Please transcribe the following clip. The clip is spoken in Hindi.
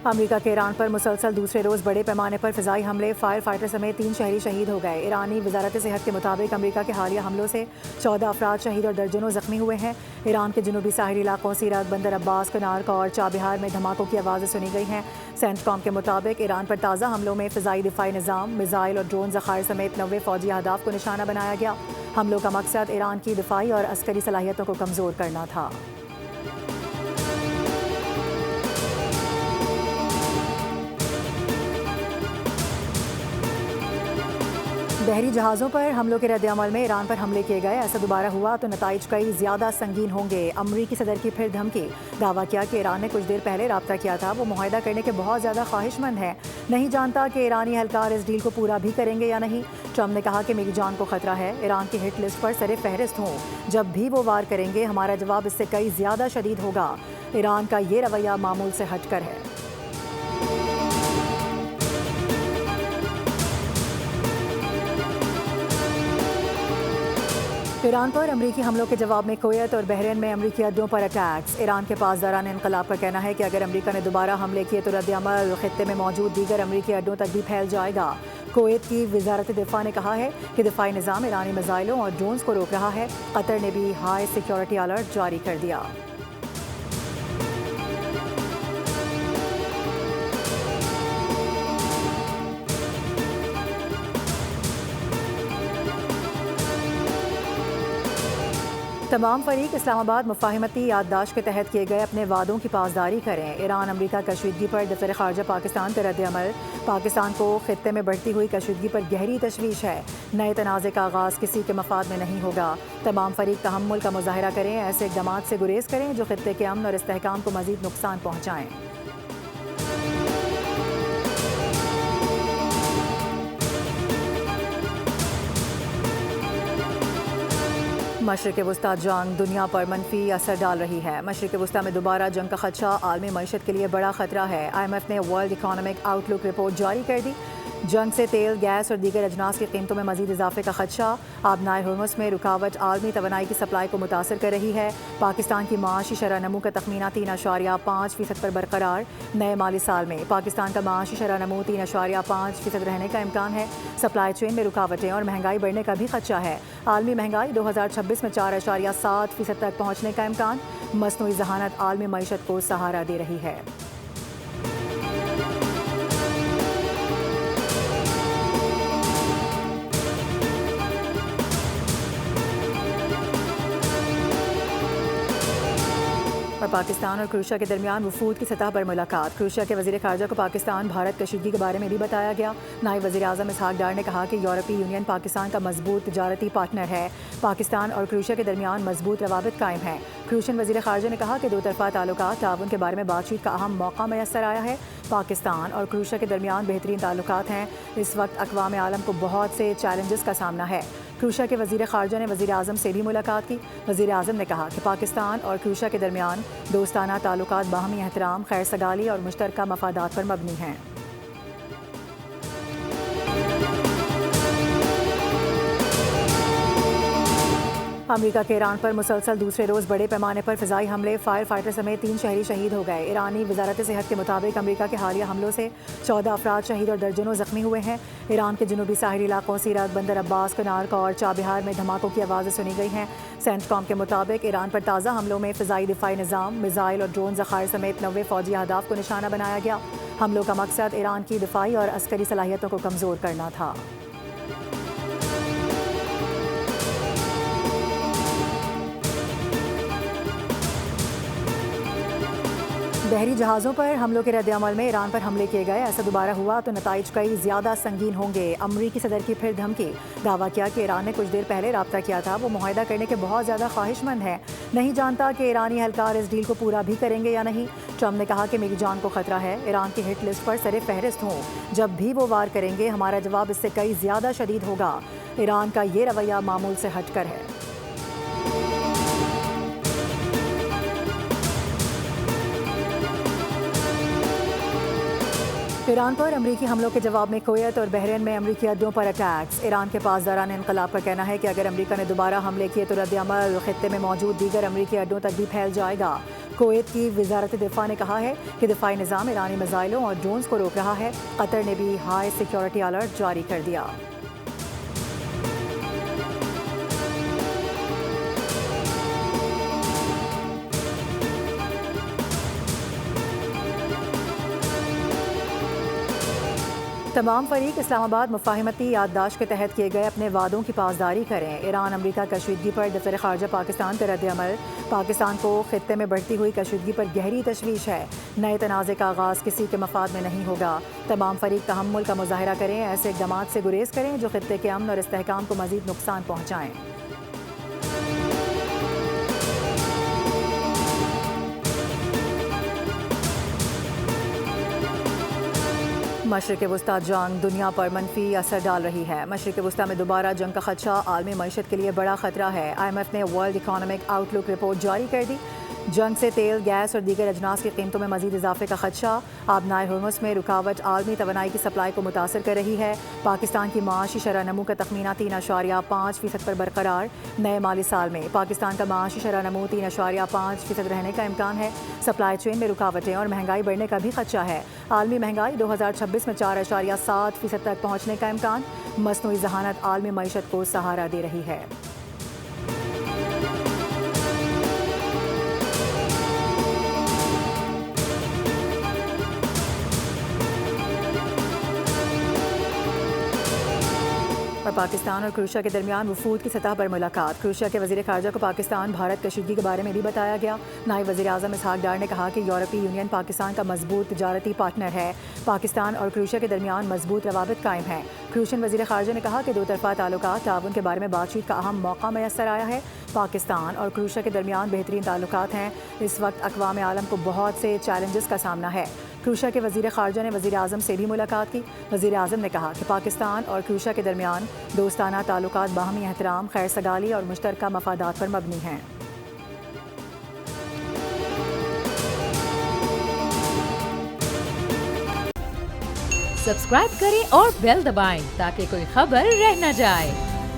अमेरिका के ईरान पर मुसलसल दूसरे रोज़ बड़े पैमाने पर फ़िज़ाई हमले, फायर फाइटर समेत 3 शहरी शहीद हो गए। ईरानी वजारत सेहत के मुताबिक अमेरिका के हालिया हमलों से 14 अफराद शहीद और दर्जनों जख्मी हुए हैं। ईरान के जनूबी साहिली इलाकों सीरत, बंदर अब्बास, कनार और चाबिहार में धमाकों की आवाज़ें सुनी गई हैं। सेंटकॉम के मुताबिक ईरान पर ताज़ा हमलों में फ़िज़ाई दिफाई निज़ाम, मिज़ाइल और ड्रोन ज़खायर समेत 90 फ़ौजी अहदाफ को निशाना बनाया गया। हमलों का मकसद ईरान की दिफाई और अस्करी सलाहियतों को कमज़ोर करना था। बहरी जहाज़ों पर हमलों के रद्द-ए-अमल में ईरान पर हमले किए गए। ऐसा दोबारा हुआ तो नताइज कई ज़्यादा संगीन होंगे। अमरीकी सदर की फिर धमकी, दावा किया कि ईरान ने कुछ देर पहले राब्ता किया था, वो मुआहदा करने के बहुत ज़्यादा ख्वाहिशमंद है। नहीं जानता कि ईरानी एहलकार इस डील को पूरा भी करेंगे या नहीं। ट्रम्प ने कहा कि मेरी जान को खतरा है, ईरान की हिट लिस्ट पर सरे फहरिस्त हूँ। जब भी वो वार करेंगे हमारा जवाब इससे कई ज़्यादा शदीद होगा। ईरान का ये रवैया मामूल से हटकर है। ईरान पर अमरीकी हमलों के जवाब में कुवैत और बहरीन में अमरीकी अड्डों पर अटैक्स। ईरान के पासदारान इनकलाब का कहना है कि अगर अमरीका ने दोबारा हमले किए तो रद्द-ए-अमल खित्ते में मौजूद दीगर अमरीकी अड्डों तक भी फैल जाएगा। कुवैत की वजारत दिफा ने कहा है कि दिफाई निज़ाम ईरानी मिसाइलों और ड्रोन्स को रोक रहा है। कतर ने भी हाई सिक्योरिटी अलर्ट जारी कर दिया। तमाम फरीक इस्लामाबाद मुफाहिमती याददाश्त के तहत किए गए अपने वादों की पासदारी करें। ईरान अमरीका कशीदगी पर दफ्तर ख़ारजा पाकिस्तान का रद्द-ए-अमल। पाकिस्तान को खित्ते में बढ़ती हुई कशीदगी पर गहरी तशवीश है। नए तनाज़े का आगाज़ किसी के मफाद में नहीं होगा। तमाम फरीक तहम्मुल का मुजाहरा करें, ऐसे इक़दाम से गुरेज करें जो खित्ते के अमन और इस्तेहकाम को मज़ीद नुकसान पहुँचाएँ। मशरिक़ वुस्ता जंग दुनिया पर मनफी असर डाल रही है। मशरिक़ वुस्ता में दोबारा जंग का खदशा आलमी मईशत के लिए बड़ा खतरा है। IMF ने वर्ल्ड इकोनॉमिक आउटलुक रिपोर्ट जारी कर दी। जंग से तेल, गैस और दीगर अजनास की कीमतों में मजीद इजाफे का खदशा। आबनाए हुर्मुज़ में रुकावट आलमी तवानाई की सप्लाई को मुतासर कर रही है। पाकिस्तान की माशी शरह नमू का तखमीना 3.5% पर बरकरार। नए माली साल में पाकिस्तान का माशी शरह नमू 3.5% रहने का इम्कान है। सप्लाई चेन में रुकावटें और महंगाई बढ़ने का भी खदशा है। आलमी महंगाई 2026 में 4.7% तक पहुँचने का इम्कान। मसनूई जहानत आलमी मईशत को सहारा दे रही है। और पाकिस्तान और क्रूशिया के दरमियान वफूद की सतह पर मुलाकात। क्रूशिया के वज़ीर ख़ारजा को पाकिस्तान भारत कशीदगी के बारे में भी बताया गया। नायब वज़ीर आज़म इसहाक डार ने कहा कि यूरोपीय यूनियन पाकिस्तान का मजबूत तजारती पार्टनर है। पाकिस्तान और क्रूशिया के दरमियान मजबूत रवाबित कायम है। क्रूशियन वज़ीर ख़ारजा ने कहा कि दो तरफ़ा ताल्लुकात ताउन के बारे में बातचीत का अहम मौका मैसर आया है। पाकिस्तान और क्रूशिया के दरमियान बेहतरीन ताल्लुकात हैं। इस वक्त अक़वाम आलम को बहुत से चैलेंजेस का सामना है। क्रूशिया के वज़ीर ख़ारजा ने वज़ीर आज़म से भी मुलाकात की। वज़ीर आज़म ने कहा कि पाकिस्तान और क्रूशिया के दरमियान दोस्ताना ताल्लुकात बाहमी एहतराम, खैर सगाली और मुश्तरका मफादात पर मबनी हैं। अमेरिका के ईरान पर मुसलसल दूसरे रोज़ बड़े पैमाने पर फ़िज़ाई हमले, फायर फाइटर समेत 3 शहरी शहीद हो गए। ईरानी वजारत सेहत के मुताबिक अमेरिका के हालिया हमलों से 14 अफराद शहीद और दर्जनों जख्मी हुए हैं। ईरान के जनूबी साहिली इलाकों सीरत, बंदर अब्बास, कनार और चाबिहार में धमाकों की आवाज़ें सुनी गई हैं। सेंटकॉम के मुताबिक ईरान पर ताज़ा हमलों में फ़िज़ाई दिफाई निज़ाम, मिज़ाइल और ड्रोन ज़खायर समेत 90 फ़ौजी अहदाफ को निशाना बनाया गया। हमलों का मकसद ईरान की दिफाई और अस्करी सलाहियतों को कमज़ोर करना था। बहरी जहाज़ों पर हमलों के रद्द-ए-अमल में ईरान पर हमले किए गए। ऐसा दोबारा हुआ तो नताइज कई ज़्यादा संगीन होंगे। अमरीकी सदर की फिर धमकी, दावा किया कि ईरान ने कुछ देर पहले राब्ता किया था, वो मुआहदा करने के बहुत ज़्यादा ख्वाहिशमंद है। नहीं जानता कि ईरानी एहलकार इस डील को पूरा भी करेंगे या नहीं। ट्रम्प ने कहा कि मेरी जान को खतरा है, ईरान की हिट लिस्ट पर सरे फहरिस्त हूँ। जब भी वो वार करेंगे हमारा जवाब इससे कई ज़्यादा शदीद होगा। ईरान का ये रवैया मामूल से हटकर है। ईरान पर अमरीकी हमलों के जवाब में कुवैत और बहरीन में अमरीकी अड्डों पर अटैक्स। ईरान के पासदारान इनकलाब का कहना है कि अगर अमरीका ने दोबारा हमले किए तो रद्द-ए-अमल खित्ते में मौजूद दीगर अमरीकी अड्डों तक भी फैल जाएगा। कुवैत की वजारत दिफा ने कहा है कि दिफाई निज़ाम ईरानी मिसाइलों और ड्रोन्स को रोक रहा है। कतर ने भी हाई सिक्योरिटी अलर्ट जारी कर दिया। तमाम फरीक इस्लामाबाद मुफाहिमती याददाश्त के तहत किए गए अपने वादों की पासदारी करें। ईरान अमरीका कशीदगी पर दफ्तर ख़ारजा पाकिस्तान का रद्द-ए-अमल। पाकिस्तान को खित्ते में बढ़ती हुई कशीदगी पर गहरी तशवीश है। नए तनाज़े का आगाज़ किसी के मफाद में नहीं होगा। तमाम फरीक तहम्मुल का मुजाहरा करें, ऐसे इक़दामात से गुरेज करें जो खित्ते के अमन और इस्तेहकाम को मज़ीद नुकसान पहुँचाएँ। मशरिक़ वस्ता जंग दुनिया पर मनफी असर डाल रही है। मशरिक़ वस्ता में दोबारा जंग का खदशा आलमी मईशत के लिए बड़ा खतरा है। IMF ने वर्ल्ड इकोनॉमिक आउटलुक रिपोर्ट जारी कर दी। जंग से तेल, गैस और दीगर अजनास की कीमतों में मजीद इजाफे का खदशा। आबनाए हुर्मुज़ में रुकावट आलमी तवानाई की सप्लाई को मुतासर कर रही है। पाकिस्तान की माशी शरह नमू का तखमीना 3.5% पर बरकरार। नए माली साल में पाकिस्तान का माशी शरह नमू 3.5% रहने का इम्कान है। सप्लाई चेन में रुकावटें और महंगाई बढ़ने का भी खदशा है। आलमी महंगाई 2026 में 4.7% तक पहुँचने का इम्कान। मसनूई जहानत आलमी मईशत को सहारा दे रही है। और पाकिस्तान और क्रूशिया के दरमियान वफूद की सतह पर मुलाकात। क्रूशिया के वज़ीर ख़ारजा को पाकिस्तान भारत कशीदगी के बारे में भी बताया गया। नायब वज़ीर आज़म इसहाक डार ने कहा कि यूरोपीय यूनियन पाकिस्तान का मजबूत तिजारती पार्टनर है। पाकिस्तान और क्रूशिया के दरमियान मजबूत रवाबित कायम है। क्रूशियन वज़ीर ख़ारजा ने कहा कि दो तरफ़ा ताल्लुकात ताउन के बारे में बातचीत का अहम मौका मैसर आया है। पाकिस्तान और क्रूशिया के दरमियान बेहतरीन ताल्लुकात हैं। इस वक्त अक़वाम आलम को बहुत से चैलेंजेस का सामना है। क्रूशिया के वज़ीर ख़ारजा ने वज़ीर आज़म से भी मुलाकात की। वज़ीर आज़म ने कहा कि पाकिस्तान और क्रूशिया के दरमियान दोस्ताना ताल्लुकात बाहमी एहतराम, खैर सगाली और मुश्तरका मफादात पर मबनी हैं। सब्सक्राइब करें और बेल दबाएं ताकि कोई खबर रह न जाए।